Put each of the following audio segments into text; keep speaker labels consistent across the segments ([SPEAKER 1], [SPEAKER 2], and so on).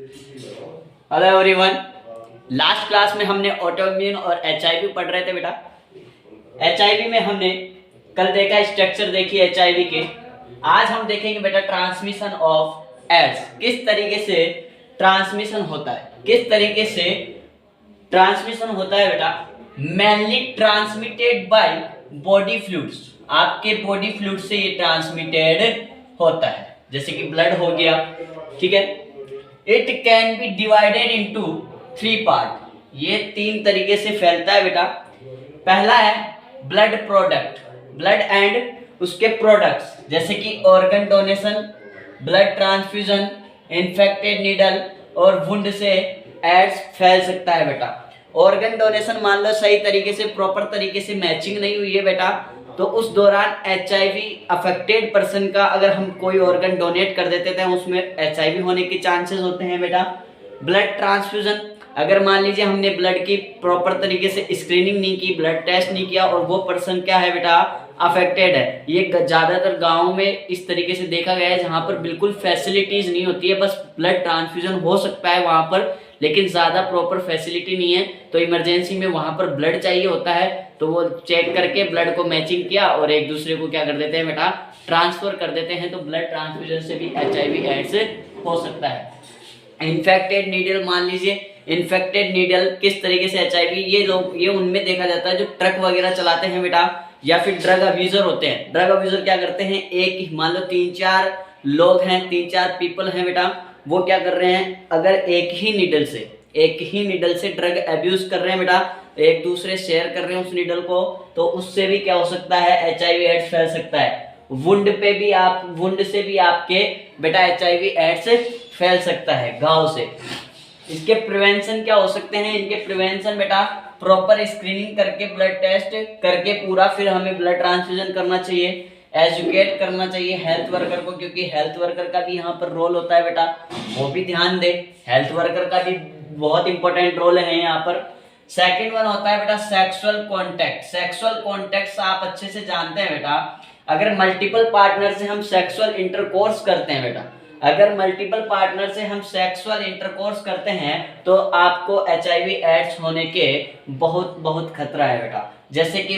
[SPEAKER 1] Hello everyone. Last class में हमने autoimmune और एचआईवी पढ़ रहे थे बेटा। एचआईवी में हमने कल देखा स्ट्रक्चर देखी एचआईवी के। आज हम देखेंगे बेटा ट्रांसमिशन ऑफ एड्स, किस तरीके से ट्रांसमिशन होता है, किस तरीके से ट्रांसमिशन होता है बेटा। Mainly transmitted by body fluids, आपके बॉडी फ्लूइड से ये ट्रांसमिटेड होता है, जैसे कि ब्लड हो गया, ठीक है। It can be divided into 3 part, ये 3 तरीके से फैलता है बेटा। पहला है ब्लड प्रोडक्ट, ब्लड एंड उसके प्रोडक्ट्स, जैसे कि organ donation, blood transfusion, infected needle और वुंड से एड्स फैल सकता है बेटा। ऑर्गन डोनेशन मान लो सही तरीके से प्रॉपर तरीके से मैचिंग नहीं हुई है बेटा, तो उस दौरान एचआईवी अफेक्टेड पर्सन का अगर हम कोई ऑर्गन डोनेट कर देते थे उसमें एचआईवी होने के चांसेस होते हैं बेटा। ब्लड ट्रांसफ्यूजन, अगर मान लीजिए हमने ब्लड की प्रॉपर तरीके से स्क्रीनिंग नहीं की, ब्लड टेस्ट नहीं किया और वो पर्सन क्या है बेटा अफेक्टेड है। ये ज्यादातर गाँव में इस तरीके से देखा गया है जहाँ पर बिल्कुल फैसिलिटीज नहीं होती है, बस ब्लड ट्रांसफ्यूजन हो सकता है वहाँ पर, लेकिन ज़्यादा प्रॉपर फैसिलिटी नहीं है, तो इमरजेंसी में वहाँ पर ब्लड चाहिए होता है, तो वो चेक करके ब्लड को मैचिंग किया और एक दूसरे को क्या कर देते हैं बेटा ट्रांसफर कर देते हैं, तो ब्लड ट्रांसफ्यूजन से भी एचआईवी एड्स हो सकता है। इन्फेक्टेड नीडल, मान लीजिए इन्फेक्टेड नीडल किस तरीके से एचआईवी, ये उनमें देखा जाता है जो ट्रक वगैरह चलाते हैं बेटा, या फिर ड्रग अब्यूजर होते हैं। ड्रग अब्यूजर क्या करते हैं, एक मान लो 3-4 लोग हैं, 3-4 पीपल हैं बेटा, वो क्या कर रहे हैं, अगर एक ही नीडल से ड्रग अब्यूज कर रहे हैं बेटा, एक दूसरे शेयर कर रहे हैं उस नीडल को, तो उससे भी क्या हो सकता है एचआईवी एड्स फैल सकता है। वुंड से भी आपके बेटा एचआईवी एड्स फैल सकता है, घाव से। इसके प्रिवेंशन क्या हो सकते हैं, इनके प्रिवेंशन बेटा प्रॉपर स्क्रीनिंग करके, ब्लड टेस्ट करके पूरा, फिर हमें ब्लड ट्रांसफ्यूजन करना चाहिए, एजुकेट करना चाहिए हेल्थ वर्कर को, क्योंकि हेल्थ वर्कर का भी यहाँ पर रोल होता है बेटा, वो भी ध्यान दे, हेल्थ वर्कर का भी बहुत इंपॉर्टेंट रोल है यहाँ पर। सेकंड वन होता है बेटा सेक्सुअल कॉन्टैक्ट। सेक्सुअल कॉन्टैक्ट आप अच्छे से जानते हैं बेटा, अगर मल्टीपल पार्टनर से हम सेक्सुअल इंटरकोर्स करते हैं बेटा, अगर मल्टीपल पार्टनर से हम सेक्सुअल इंटरकोर्स करते हैं तो आपको एचआईवी एड्स होने के बहुत खतरा है बेटा। जैसे कि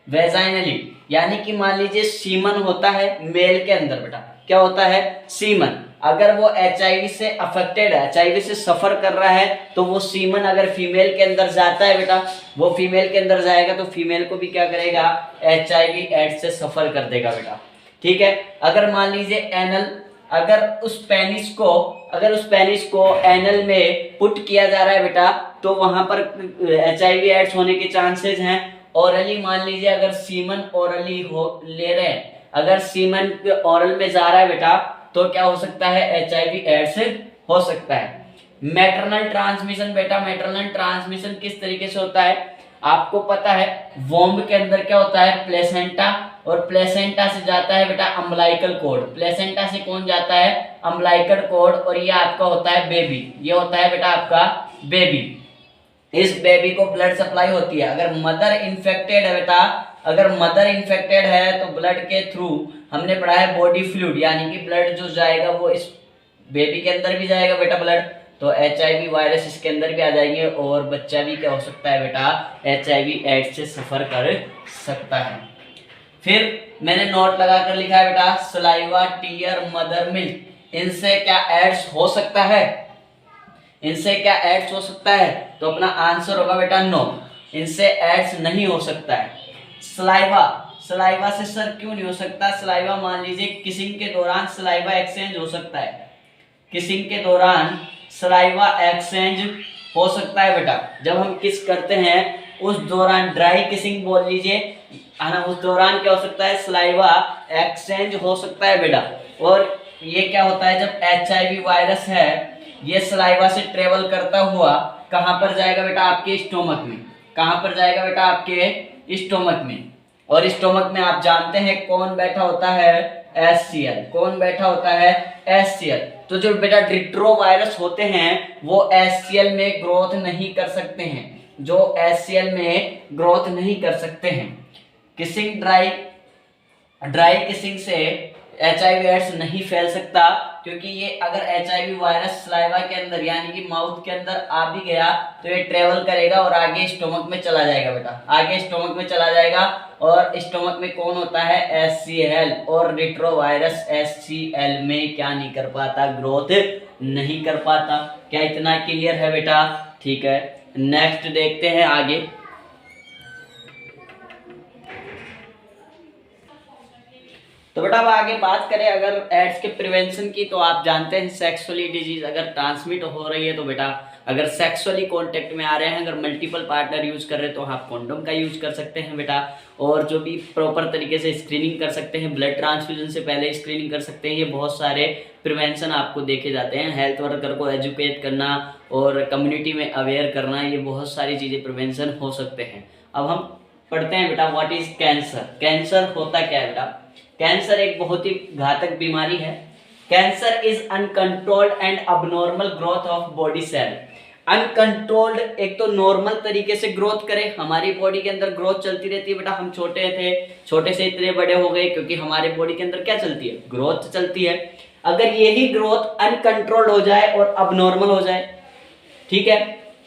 [SPEAKER 1] वेजाइनली यानी कि मान लीजिए सीमन होता है मेल के अंदर बेटा, क्या होता है सीमन, अगर वो एचआईवी से अफेक्टेड है, एचआईवी से सफर कर रहा है, तो वो सीमन अगर फीमेल के अंदर जाता है बेटा, वो फीमेल के अंदर जाएगा तो फीमेल को भी क्या करेगा एचआईवी एड्स से सफर कर देगा बेटा, ठीक है। अगर मान लीजिए एनल, अगर उस पेनिस को एनल में पुट किया जा रहा है बेटा, तो वहां पर एचआईवी एड्स होने के चांसेस हैं। ओरली, मान लीजिए अगर सीमन ओरली ले रहे हैं, अगर सीमन ओरल में जा रहा है बेटा, तो क्या हो सकता है एचआईवी एड्स हो सकता है। मैटरनल ट्रांसमिशन बेटा, मैटरनल ट्रांसमिशन किस तरीके से होता है आपको पता है, वोम्ब के अंदर क्या होता है प्लेसेंटा, और प्लेसेंटा से जाता है बेटा अम्बिलिकल कॉर्ड, प्लेसेंटा से कौन जाता है अम्बिलिकल कॉर्ड, और ये आपका होता है बेबी, ये होता है बेटा आपका बेबी। इस बेबी को ब्लड सप्लाई होती है। अगर मदर इन्फेक्टेड है बेटा, अगर मदर इन्फेक्टेड है तो ब्लड के थ्रू हमने पढ़ा है बॉडी फ्लूइड, यानी कि ब्लड जो जाएगा वो इस बेबी के अंदर भी जाएगा बेटा ब्लड, तो एचआईवी वायरस इसके अंदर भी आ जाएंगे और बच्चा भी क्या हो सकता है बेटा एचआईवी एड्स से सफर कर सकता है। फिर मैंने नोट लगा कर लिखा है बेटा सलाइवा, टीयर, मदर मिल्क, इनसे क्या एड्स हो सकता है, इनसे क्या एड्स हो सकता है, तो अपना आंसर होगा बेटा नो, इनसे एड्स नहीं हो सकता है। सलाइवा से सर क्यों नहीं हो सकता, सलाइवा मान लीजिए किसिंग के दौरान सलाइवा एक्सचेंज हो सकता है, किसिंग के दौरान सलाइवा एक्सचेंज हो सकता है बेटा, जब हम किस करते हैं उस दौरान, ड्राई किसिंग बोल लीजिए है ना, उस दौरान क्या हो सकता है सलाइवा एक्सचेंज हो सकता है बेटा। और ये क्या होता है जब एचआईवी वायरस है ये सलाइवा से ट्रेवल करता हुआ कहां पर जाएगा बेटा आपके स्टोमक में, कहां पर जाएगा बेटा आपके स्टोमक में, और स्टोमक में आप जानते हैं कौन बैठा होता है एससीएल, कौन बैठा होता है एससीएल। तो जो बेटा रिट्रोवायरस होते हैं वो एससीएल में ग्रोथ नहीं कर सकते हैं, जो एससीएल में ग्रोथ नहीं कर सकते हैं। किसिंग ड्राई किसिंग से HIV एड्स नहीं फैल सकता, क्योंकि ये अगर HIV वायरस सलाइवा के अंदर यानी कि माउथ के अंदर आ भी गया तो ये ट्रेवल करेगा और आगे स्टोमक में चला जाएगा बेटा, आगे स्टोमक में चला जाएगा। और स्टोमक में कौन होता है, HCl, और रेट्रोवायरस HCl में क्या नहीं कर पाता, ग्रोथ नहीं कर पाता। क्या इतना क्लियर है बेटा? ठीक है, नेक्स्ट देखते हैं आगे। तो बेटा अब आगे बात करें अगर एड्स के प्रिवेंशन की, तो आप जानते हैं सेक्सुअली डिजीज अगर ट्रांसमिट हो रही है तो बेटा अगर सेक्सुअली कांटेक्ट में आ रहे हैं, अगर मल्टीपल पार्टनर यूज कर रहे हैं तो आप कॉन्डोम का यूज कर सकते हैं बेटा। और जो भी प्रॉपर तरीके से स्क्रीनिंग कर सकते हैं, ब्लड ट्रांसफ्यूजन से पहले स्क्रीनिंग कर सकते हैं, ये बहुत सारे प्रिवेंशन आपको देखे जाते हैं। हेल्थ वर्कर को एजुकेट करना और कम्युनिटी में अवेयर करना, ये बहुत सारी चीज़ें प्रिवेंशन हो सकते हैं। अब हम पढ़ते हैं बेटा व्हाट इज कैंसर। कैंसर होता क्या है बेटा? कैंसर एक बहुत ही घातक बीमारी है। Cancer is uncontrolled and abnormal growth of body cell. Uncontrolled, एक तो नॉर्मल तरीके से ग्रोथ करे, हमारी बॉडी के अंदर ग्रोथ चलती रहती है बेटा। हम छोटे थे, छोटे से इतने बड़े हो गए, क्योंकि हमारे बॉडी के अंदर क्या चलती है, ग्रोथ चलती है। अगर यही ग्रोथ अनकंट्रोल्ड हो जाए और अबनॉर्मल हो जाए, ठीक है,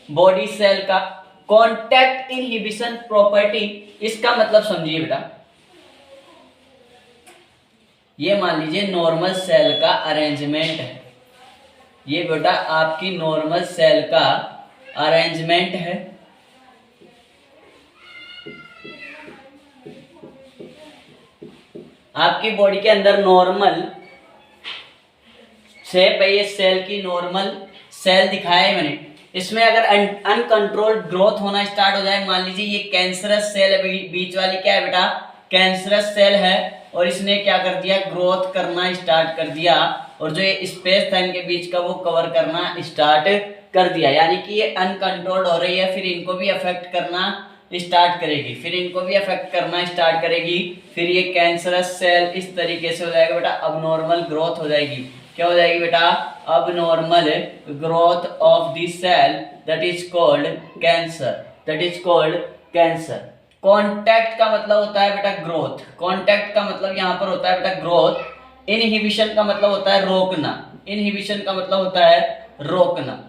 [SPEAKER 1] बॉडी सेल का कॉन्टैक्ट इनहिबिशन प्रॉपर्टी, इसका मतलब समझिए बेटा, ये मान लीजिए नॉर्मल सेल का अरेंजमेंट है, ये बेटा आपकी नॉर्मल सेल का अरेंजमेंट है। आपकी बॉडी के अंदर नॉर्मल शेप है, ये सेल की नॉर्मल सेल दिखाया है मैंने। इसमें अगर अनकंट्रोल्ड ग्रोथ होना स्टार्ट हो जाए, मान लीजिए ये कैंसरस सेल है, बीच वाली क्या है बेटा, कैंसरस सेल है, और इसने क्या कर दिया, ग्रोथ करना स्टार्ट कर दिया, और जो ये स्पेस था इनके बीच का वो कवर करना स्टार्ट कर दिया, यानी कि ये अनकंट्रोल्ड हो रही है, फिर इनको भी अफेक्ट करना स्टार्ट करेगी, फिर इनको भी अफेक्ट करना स्टार्ट करेगी, फिर ये कैंसरस सेल इस तरीके से हो जाएगा बेटा, अबनॉर्मल ग्रोथ हो जाएगी। क्या हो जाएगी बेटा, abnormal growth of the cell, that is called cancer, that is called cancer. Contact का मतलब होता है बेटा ग्रोथ, कॉन्टैक्ट का मतलब यहाँ पर होता है बेटा ग्रोथ। इनहिबिशन का मतलब होता है रोकना, इनहिबिशन का मतलब होता है रोकना।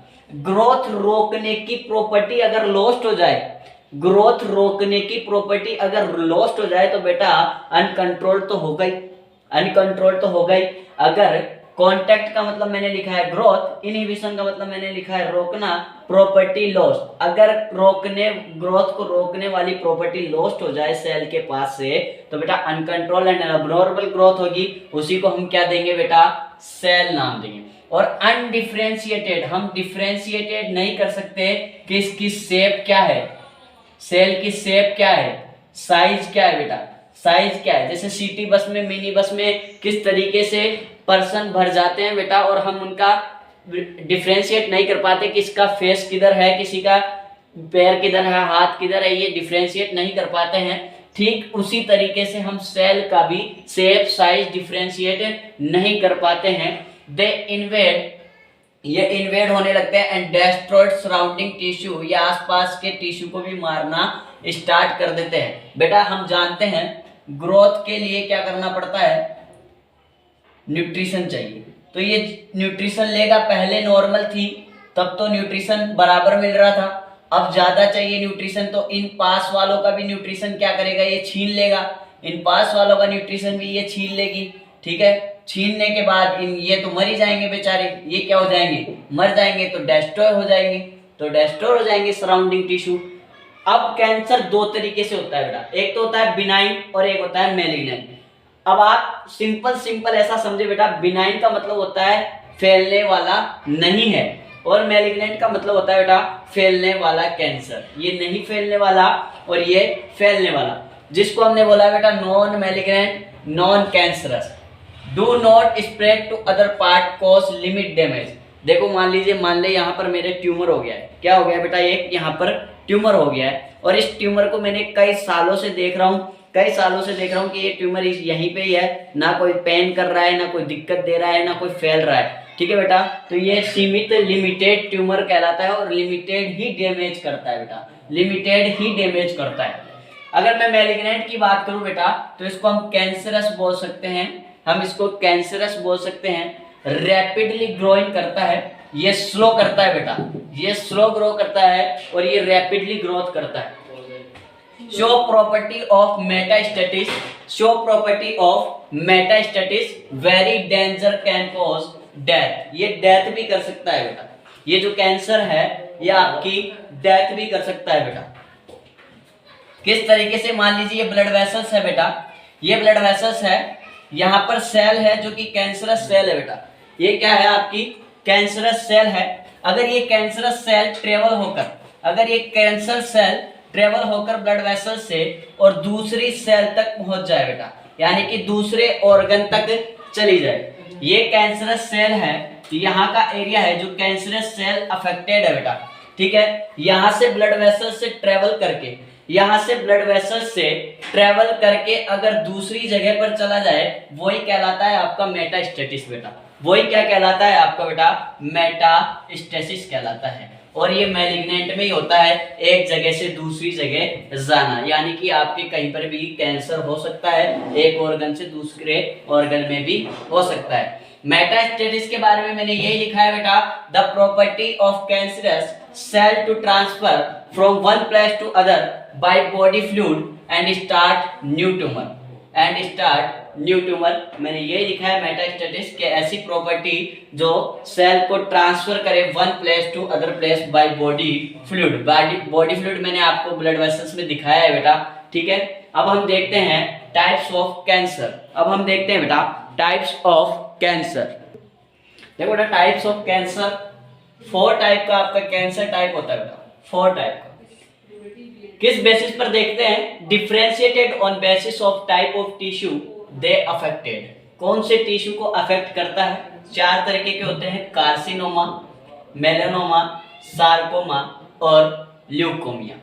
[SPEAKER 1] ग्रोथ रोकने की प्रॉपर्टी अगर लॉस्ट हो जाए, ग्रोथ रोकने की प्रॉपर्टी अगर लॉस्ट हो जाए तो बेटा अनकंट्रोल तो हो गई, अनकंट्रोल तो हो गई। अगर कॉन्टैक्ट का मतलब मैंने लिखा है ग्रोथ, इनहिबिशन का मतलब मैंने लिखा है रोकना, प्रॉपर्टी लॉस्ट, अगर रोकने, ग्रोथ को रोकने वाली प्रॉपर्टी लॉस्ट हो जाए सेल के पास से, तो बेटा अनकंट्रोल एंड अबनॉर्मल ग्रोथ होगी, उसी को हम क्या देंगे बेटा, सेल नाम देंगे। और अनडिफरेंशिएटेड, हम डिफरेंशिएटेड नहीं कर सकते कि इसकी शेप क्या है, सेल की शेप क्या है, साइज क्या है बेटा, साइज क्या है। जैसे सिटी बस में, मिनी बस में किस तरीके से पर्सन भर जाते हैं बेटा, और हम उनका डिफरेंशिएट नहीं कर पाते कि इसका फेस किधर है, किसी का पैर किधर है, हाथ किधर है, ये डिफरेंशिएट नहीं कर पाते हैं। ठीक उसी तरीके से हम सेल का भी शेप साइज डिफरेंशिएट नहीं कर पाते हैं। दे इन्वेड, ये इन्वेड होने लगते हैं एंड डेस्ट्रॉयड सराउंडिंग टिश्यू, या आसपास के टिश्यू को भी मारना स्टार्ट कर देते हैं। बेटा हम जानते हैं ग्रोथ के लिए क्या करना पड़ता है, न्यूट्रिशन चाहिए, तो ये न्यूट्रिशन लेगा। पहले नॉर्मल थी तब तो न्यूट्रिशन बराबर मिल रहा था, अब ज्यादा चाहिए न्यूट्रिशन, तो इन पास वालों का भी न्यूट्रिशन क्या करेगा, ये छीन लेगा, इन पास वालों का न्यूट्रिशन भी ये छीन लेगी। ठीक है, छीनने के बाद इन ये तो मर ही जाएंगे बेचारे, ये क्या हो जाएंगे, मर जाएंगे, तो डेस्ट्रॉय हो जाएंगे, तो डेस्ट्रॉय हो जाएंगे सराउंडिंग टिश्यू। अब कैंसर दो तरीके से होता है बेटा, एक तो होता है बिनाइन और एक होता है मैलिग्नेंट। अब आप सिंपल ऐसा समझे बेटा, बिनाइन का मतलब होता है फैलने वाला नहीं है, और मैलिग्नेंट का मतलब होता है बेटा फैलने वाला कैंसर। ये नहीं फैलने वाला और ये फैलने वाला, जिसको हमने बोला बेटा non malignant, non cancerous. Do not spread to other part, cause limit damage. देखो मान लीजिए, मान ले यहाँ पर मेरे ट्यूमर हो गया है, क्या हो गया बेटा, एक यहाँ पर ट्यूमर हो गया है, और इस ट्यूमर को मैंने कई सालों से देख रहा हूँ, कई सालों से देख रहा हूँ कि ये ट्यूमर यहीं पे ही है, ना कोई पेन कर रहा है, ना कोई दिक्कत दे रहा है, ना कोई फैल रहा है। ठीक है बेटा, तो ये सीमित लिमिटेड ट्यूमर कहलाता है और लिमिटेड ही डैमेज करता है बेटा, लिमिटेड ही डैमेज करता है। अगर मैं मैलिग्नेंट की बात करूं बेटा, तो इसको हम कैंसरस बोल सकते हैं, हम इसको कैंसरस बोल सकते हैं। रैपिडली ग्रोइंग करता है, ये स्लो करता है बेटा, ये स्लो ग्रो करता है और ये रैपिडली ग्रोथ करता है। Show property of metastasis, show property of metastasis, very danger can cause death, ये डेथ भी कर सकता है बेटा। ये जो कैंसर है ये आपकी डेथ भी कर सकता है बेटा। किस तरीके से, मान लीजिए ये ब्लड वेसल्स है बेटा, ये ब्लड वेसल्स है, यहाँ पर सेल है जो कि कैंसरस सेल है बेटा। ये क्या है आपकी कैंसरस सेल है। अगर ये कैंसरस सेल ट्रेवल होकर, अगर ये कैंसर सेल ट्रेवल होकर ब्लड वेसल से और दूसरी सेल तक पहुंच जाए बेटा, यानी कि दूसरे ऑर्गन तक चली जाए, ये कैंसरस सेल है, यहाँ का एरिया है जो कैंसरस सेल अफेक्टेड है बेटा, ठीक है। यहाँ से ब्लड वेसल से ट्रेवल करके, यहाँ से ब्लड वेसल से ट्रेवल करके अगर दूसरी जगह पर चला जाए, वही कहलाता है आपका मेटास्टेटिस बेटा। वही क्या कहलाता है आपका बेटा, मेटास्टेसिस कहलाता है। और ये मैलिग्नेंट में ही होता है, एक जगह से दूसरी जगह जाना, यानी कि आपके कहीं पर भी कैंसर हो सकता है, एक ऑर्गन से दूसरे ऑर्गन में भी हो सकता है। मेटास्टेसिस के बारे में मैंने यही लिखा है बेटा, the property of cancerous cell to transfer from one place to other by body fluid and start new tumour, and start new tumour. मैंने ये लिखा है मेटास्टेसिस के ऐसी प्रॉपर्टी जो सेल को ट्रांसफर करे one place to other place by body fluid. Body fluid मैंने आपको ब्लड वेसल्स में दिखाया है बेटा, ठीक है। अब हम देखते हैं टाइप्स ऑफ कैंसर। अब हम देखते हैं बेटा टाइप्स ऑफ कैंसर। देखो बेटा टाइप्स ऑफ कैंसर, 4 टाइप का आपका कैंसर टाइप होता है बेटा, 4 टाइप का। किस बेसिस पर देखते हैं, differentiated on basis of type of tissue they affected. कौन से टिश्यू को अफेक्ट करता है, 4 तरीके के होते हैं, कार्सिनोमा, मेलानोमा, सार्कोमा और ल्यूकोमिया।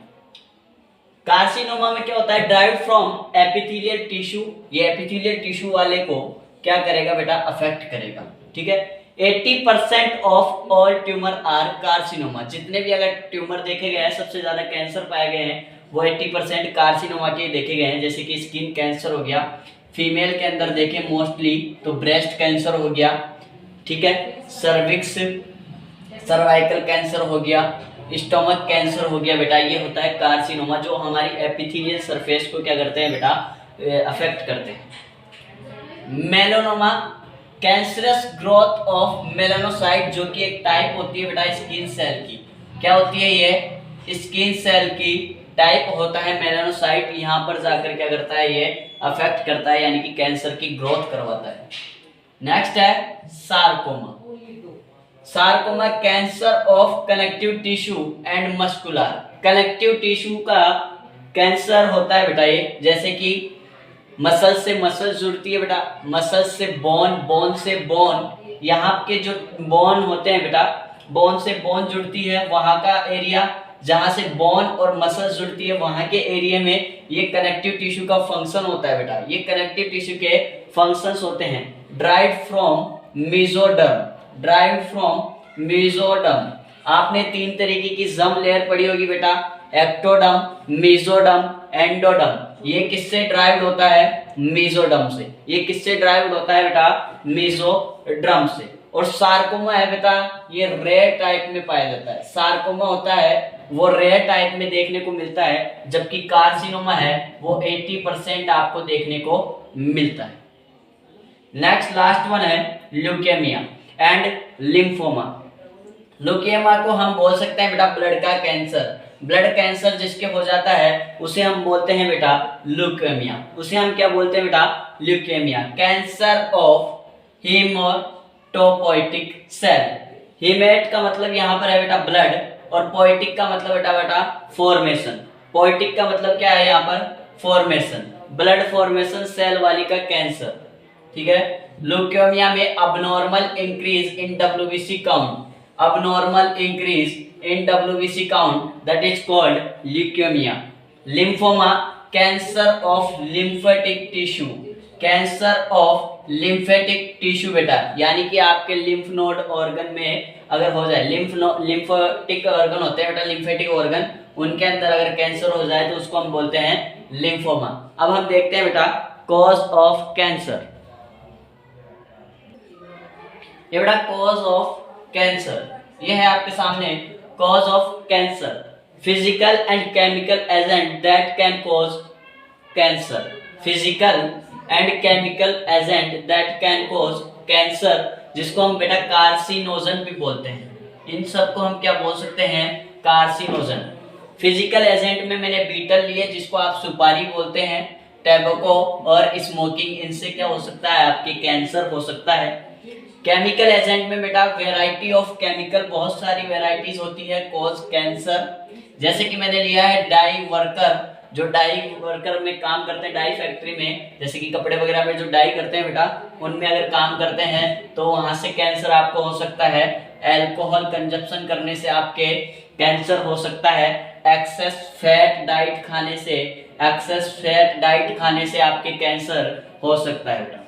[SPEAKER 1] कार्सिनोमा में क्या होता है, ड्राइव्ड फ्रॉम एपिथेलियल टिश्यू, ये एपिथेलियल टिश्यू वाले को क्या करेगा बेटा, अफेक्ट करेगा, ठीक है। 80% of all tumour are carcinoma, जितने भी अगर ट्यूमर देखे गए हैं, सबसे ज्यादा कैंसर पाए गए हैं वो 80% कार्सिनोमा के देखे गए हैं। जैसे कि स्किन कैंसर हो गया, फीमेल के अंदर देखें मोस्टली तो ब्रेस्ट कैंसर हो गया, ठीक है, सर्विक्स सर्वाइकल कैंसर हो गया, स्टोमक कैंसर हो गया बेटा। ये होता है कार्सिनोमा, जो हमारी एपिथेलियल सरफेस को क्या करते हैं बेटा, अफेक्ट करते हैं। Melanoma, cancerous growth of melanocyte, जो कि एक टाइप होती है बेटा स्किन सेल की। क्या होती है ये, स्किन सेल की टाइप होता है मेलानोसाइट, यहाँ पर जाकर क्या करता है, ये अफेक्ट करता है, यानी कि कैंसर की ग्रोथ करवाता है। नेक्स्ट है sarcoma. Sarcoma cancer of connective tissue and muscular, connective tissue का कैंसर होता है बेटा ये। जैसे कि मसल से मसल जुड़ती है बेटा, मसल से बोन, बोन से बोन, यहाँ के जो बोन होते हैं बेटा, बोन से बोन जुड़ती है, वहां का एरिया जहां से बोन और मसल जुड़ती है वहां के एरिया में ये कनेक्टिव टिश्यू का फंक्शन होता है बेटा। ये कनेक्टिव टिश्यू के फंक्शंस होते हैं। Derived from mesoderm, derived from mesoderm. आपने 3 तरीके की जम लेयर पढ़ी होगी बेटा, एक्टोडर्म, मेसोडर्म, एंडोडर्म। ये किससे ड्राइव्ड होता है, मेसोडर्म से। ये किससे ड्राइव्ड होता है बेटा, मेसोडर्म से। और सार्कोमा है बेटा, ये रेयर टाइप में पाया जाता है। सार्कोमा होता है वो रेयर टाइप में देखने को मिलता है, जबकि कार्सिनोमा है वो 80% आपको देखने को मिलता है। नेक्स्ट लास्ट वन है ल्यूकेमिया एंड लिम्फोमा। ल्यूकेमिया को हम बोल सकते हैं बेटा ब्लड का कैंसर। ब्लड कैंसर जिसके हो जाता है उसे हम बोलते हैं बेटा ल्यूकेमिया। उसे हम क्या बोलते हैं बेटा, leukemia. Cancer of hematopoietic cell. हीमेट का मतलब यहाँ पर है बेटा ब्लड, और पोइटिक का मतलब बेटा फॉर्मेशन। पोइटिक का मतलब क्या है यहाँ पर, फॉर्मेशन, ब्लड फॉर्मेशन सेल वाली का कैंसर, ठीक है। ल्यूकेमिया में abnormal increase in WBC count, abnormal increase in WBC count, that is called leukemia. Lymphoma, cancer of lymphatic tissue, cancer of lymphatic tissue बेटा, यानी कि आपके लिम्फ नोड ऑर्गन में अगर हो जाए, लिम्फेटिक ऑर्गन होते हैं बेटा, लिम्फेटिक ऑर्गन, उनके अंदर अगर कैंसर हो जाए तो उसको हम बोलते हैं लिम्फोमा। अब हम देखते हैं बेटा कॉज ऑफ कैंसर। ये बेटा कॉज ऑफ कैंसर, ये है आपके सामने cause of cancer, physical and chemical agent that can cause cancer, physical and chemical agent that can cause cancer, जिसको हम बेटा कार्सिनोजन भी बोलते हैं। इन सब को हम क्या बोल सकते हैं, कार्सिनोजन। फिजिकल एजेंट में मैंने बीटल लिए जिसको आप सुपारी बोलते हैं, टैबको और स्मोकिंग, इनसे क्या हो सकता है, आपके कैंसर हो सकता है। केमिकल एजेंट में बेटा वेराइटी ऑफ केमिकल, बहुत सारी वेराइटीज होती है कॉज कैंसर। जैसे कि मैंने लिया है डाई वर्कर, जो डाई वर्कर में काम करते हैं, डाई फैक्ट्री में, जैसे कि कपड़े वगैरह में जो डाई करते हैं बेटा, उनमें अगर काम करते हैं तो वहां से कैंसर आपको हो सकता है। अल्कोहल कंजप्शन करने से आपके कैंसर हो सकता है। एक्सेस फैट डाइट खाने से, एक्सेस फैट डाइट खाने से आपके कैंसर हो सकता है बेटा।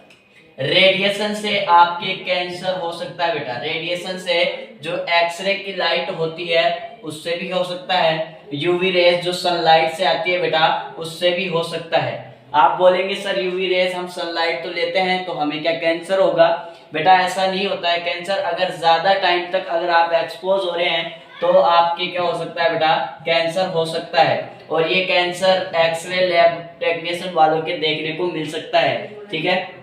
[SPEAKER 1] रेडिएशन से आपके कैंसर हो सकता है बेटा, रेडिएशन से जो एक्सरे की लाइट होती है उससे भी हो सकता है। यूवी रेज जो सनलाइट से आती है बेटा, उससे भी हो सकता है। आप बोलेंगे सर यूवी रेज हम सनलाइट तो लेते हैं तो हमें क्या कैंसर होगा? बेटा ऐसा नहीं होता है। कैंसर अगर ज्यादा टाइम तक अगर आप एक्सपोज हो रहे हैं तो आपके क्या हो सकता है बेटा, कैंसर हो सकता है। और ये कैंसर एक्सरे लैब टेक्नीशियन वालों के देखने को मिल सकता है, ठीक है।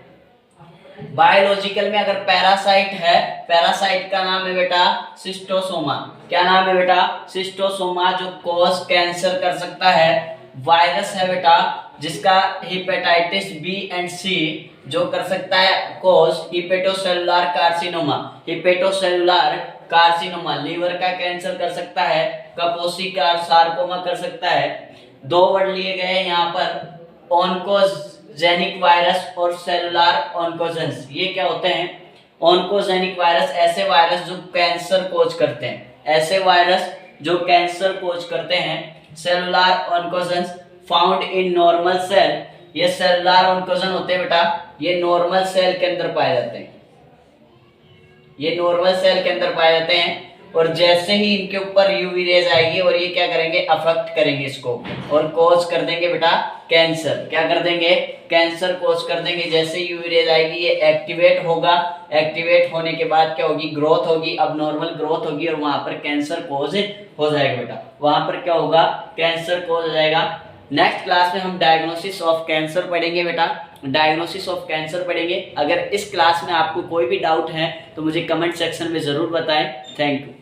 [SPEAKER 1] बायोलॉजिकल में अगर पैरासाइट है, पैरासाइट का नाम है बेटा सिस्टोसोमा। क्या नाम है बेटा? सिस्टोसोमा, जो कॉज कैंसर कर सकता है। वायरस है बेटा जिसका हेपेटाइटिस बी एंड सी, जो कर सकता है कॉज हिपेटोसेलुलर कार्सिनोमा, हिपेटोसेलुलर कार्सिनोमा। लीवर का कैंसर कर सकता है। कपोसी का सार्कोमा कर सकता है। दो वर्ड लिए गए हैं यहाँ पर, ऑन्कोजेनिक वायरस और सेलुलर ऑन्कोजेंस। ये क्या होते हैं? ऑन्कोजेनिक वायरस ऐसे वायरस जो कैंसर कोज करते हैं, ऐसे वायरस जो कैंसर कोज करते हैं। Cellular oncogenes found in normal cell, ये सेलुलर ऑन्कोजन होते हैं बेटा, ये नॉर्मल सेल के अंदर पाए जाते हैं, ये नॉर्मल सेल के अंदर पाए जाते हैं। और जैसे ही इनके ऊपर यूवी रेज आएगी और ये क्या करेंगे, अफेक्ट करेंगे इसको और कॉज कर देंगे बेटा कैंसर। क्या कर देंगे? कैंसर कॉज कर देंगे। जैसे यूवी रेज आएगी ये एक्टिवेट होगा, एक्टिवेट होने के बाद क्या होगी, ग्रोथ होगी, अब नॉर्मल ग्रोथ होगी और वहां पर कैंसर कॉज हो जाएगा बेटा, वहां पर क्या होगा, कैंसर कॉज हो जाएगा। नेक्स्ट क्लास में हम डायग्नोसिस ऑफ कैंसर पढ़ेंगे बेटा, डायग्नोसिस ऑफ कैंसर पढ़ेंगे। अगर इस क्लास में आपको कोई भी डाउट है तो मुझे कमेंट सेक्शन में जरूर बताएं। Thank you.